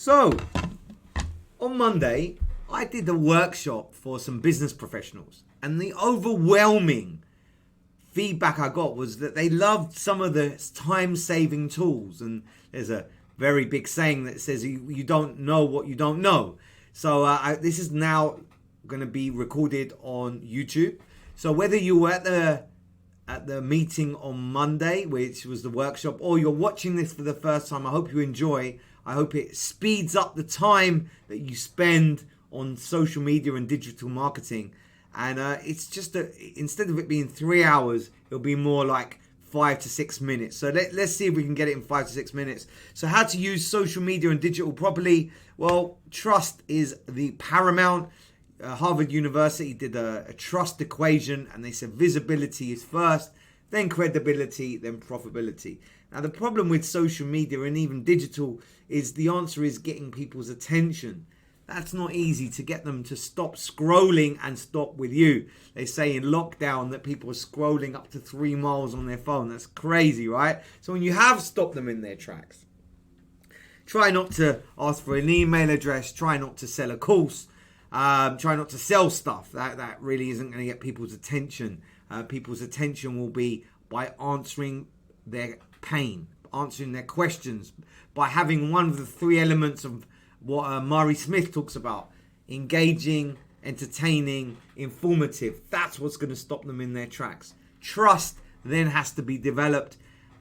So, on Monday, I did a workshop for some business professionals, and the overwhelming feedback I got was that they loved some of the time-saving tools. And there's a very big saying that says you don't know what you don't know. So this is now going to be recorded on YouTube. So whether you were at the meeting on Monday, which was the workshop, or you're watching this for the first time, I hope you enjoy. I hope it speeds up the time that you spend on social media and digital marketing. And it's just instead of it being 3 hours, it'll be more like 5 to 6 minutes. So let's see if we can get it in 5 to 6 minutes. So how to use social media and digital properly? Well, trust is the paramount. Harvard University did a trust equation, and they said visibility is first, then credibility, then profitability. Now, the problem with social media and even digital is the answer is getting people's attention. That's not easy to get them to stop scrolling and stop with you. They say in lockdown that people are scrolling up to 3 miles on their phone. That's crazy, right? So when you have stopped them in their tracks, try not to ask for an email address. Try not to sell a course. Try not to sell stuff. That really isn't going to get people's attention. People's attention will be by answering their pain, answering their questions, by having one of the 3 elements of what Mari Smith talks about: engaging, entertaining, informative. That's what's going to stop them in their tracks. Trust then has to be developed,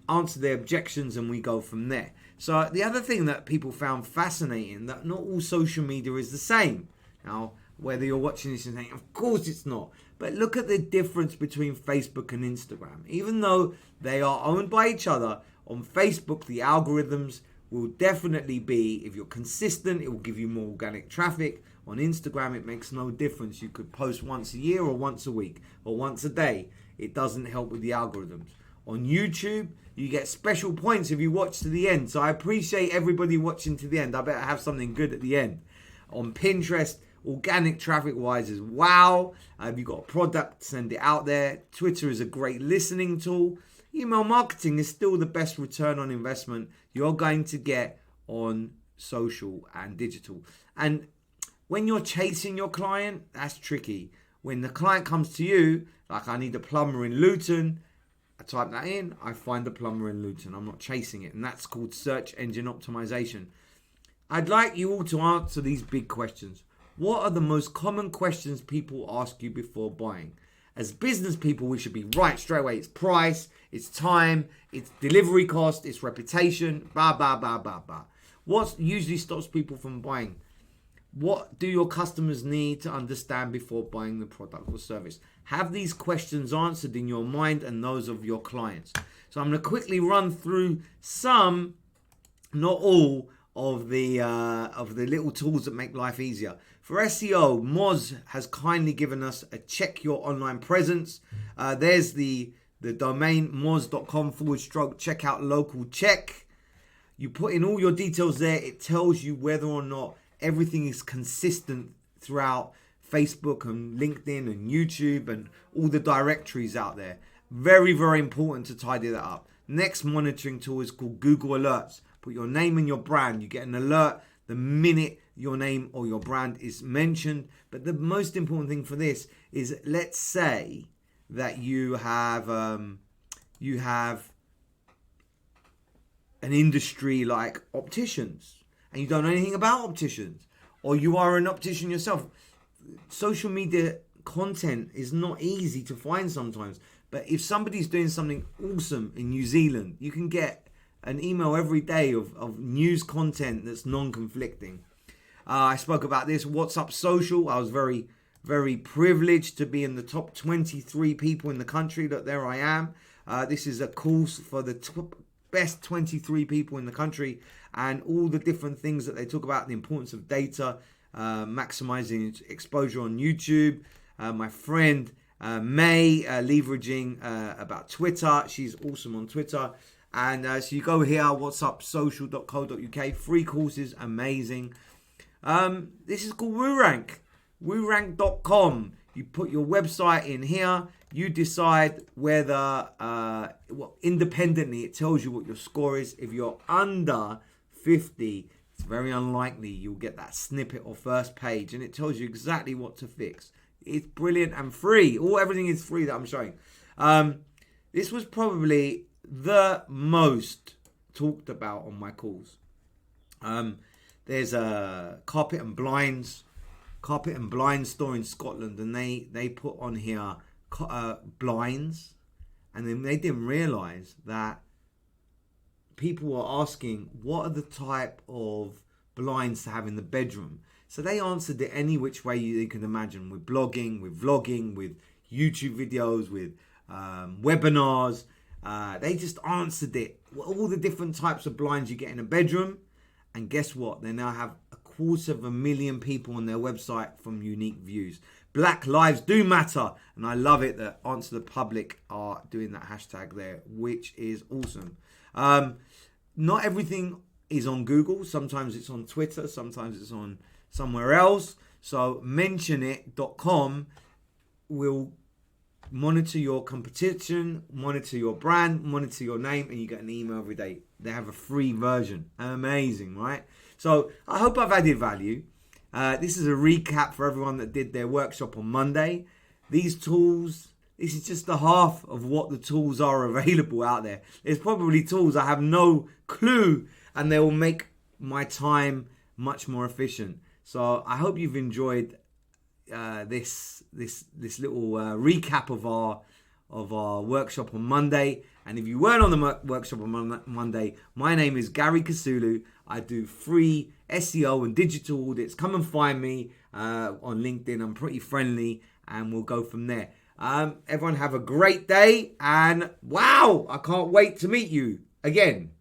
answer their objections, and we go from there. So the other thing that people found fascinating, that not all social media is the same. Now, whether you're watching this and saying, of course it's not, but look at the difference between Facebook and Instagram. Even though they are owned by each other, on Facebook, the algorithms will definitely be, if you're consistent, it will give you more organic traffic. On Instagram, it makes no difference. You could post once a year or once a week or once a day. It doesn't help with the algorithms. On YouTube, you get special points if you watch to the end. So I appreciate everybody watching to the end. I better have something good at the end. On Pinterest, organic traffic wise is wow. If you've got a product, send it out there. Twitter is a great listening tool. Email marketing is still the best return on investment you're going to get on social and digital. And when you're chasing your client, that's tricky. When the client comes to you, like I need a plumber in Luton, I type that in, I find the plumber in Luton. I'm not chasing it. And that's called search engine optimization. I'd like you all to answer these big questions. What are the most common questions people ask you before buying? As business people, we should be right straight away. It's price, it's time, it's delivery cost, it's reputation, blah, blah, blah, blah, blah. What usually stops people from buying? What do your customers need to understand before buying the product or service? Have these questions answered in your mind and those of your clients. So I'm going to quickly run through some, not all, of the little tools that make life easier. For SEO, Moz has kindly given us a check your online presence. There's the domain moz.com/checkout local check. You put in all your details there. It tells you whether or not everything is consistent throughout Facebook and LinkedIn and YouTube and all the directories out there. Very, very important to tidy that up. Next monitoring tool is called Google Alerts. Put your name and your brand. You get an alert the minute your name or your brand is mentioned. But the most important thing for this is, let's say that you have an industry like opticians and you don't know anything about opticians, or you are an optician yourself. Social media content is not easy to find sometimes. But if somebody's doing something awesome in New Zealand, you can get an email every day of news content that's non-conflicting. I spoke about this, WhatsApp Social. I was very, very privileged to be in the top 23 people in the country. Look, there I am. This is a course for the best 23 people in the country, and all the different things that they talk about, the importance of data, maximizing exposure on YouTube. My friend May, leveraging about Twitter. She's awesome on Twitter. And so you go here, whatsuppsocial.co.uk, free courses, amazing. This is called WooRank, woorank.com. You put your website in here, you decide whether, independently, it tells you what your score is. If you're under 50, it's very unlikely you'll get that snippet or first page, and it tells you exactly what to fix. It's brilliant and free. Everything is free that I'm showing. This was probably the most talked about on my calls. There's a carpet and blinds store in Scotland, and they put on here blinds, and then they didn't realize that people were asking what are the type of blinds to have in the bedroom. So they answered it any which way you can imagine, with blogging, with vlogging, with YouTube videos, with webinars. They just answered it, all the different types of blinds you get in a bedroom. And guess what? They now have 250,000 people on their website from unique views. Black lives do matter. And I love it that Answer the Public are doing that hashtag there, which is awesome. Not everything is on Google. Sometimes it's on Twitter. Sometimes it's on somewhere else. So mentionit.com will monitor your competition, monitor your brand, monitor your name, and you get an email every day. They have a free version. Amazing, right? So I hope I've added value. This is a recap for everyone that did their workshop on Monday. These tools, this is just the half of what the tools are available out there. There's probably tools I have no clue, and they will make my time much more efficient. So I hope you've enjoyed this little recap of our workshop on Monday. And if you weren't on the workshop on Monday, my name is Gary Kasulu. I do free SEO and digital audits. Come and find me on LinkedIn. I'm pretty friendly, and we'll go from there. Everyone have a great day, and wow, I can't wait to meet you again.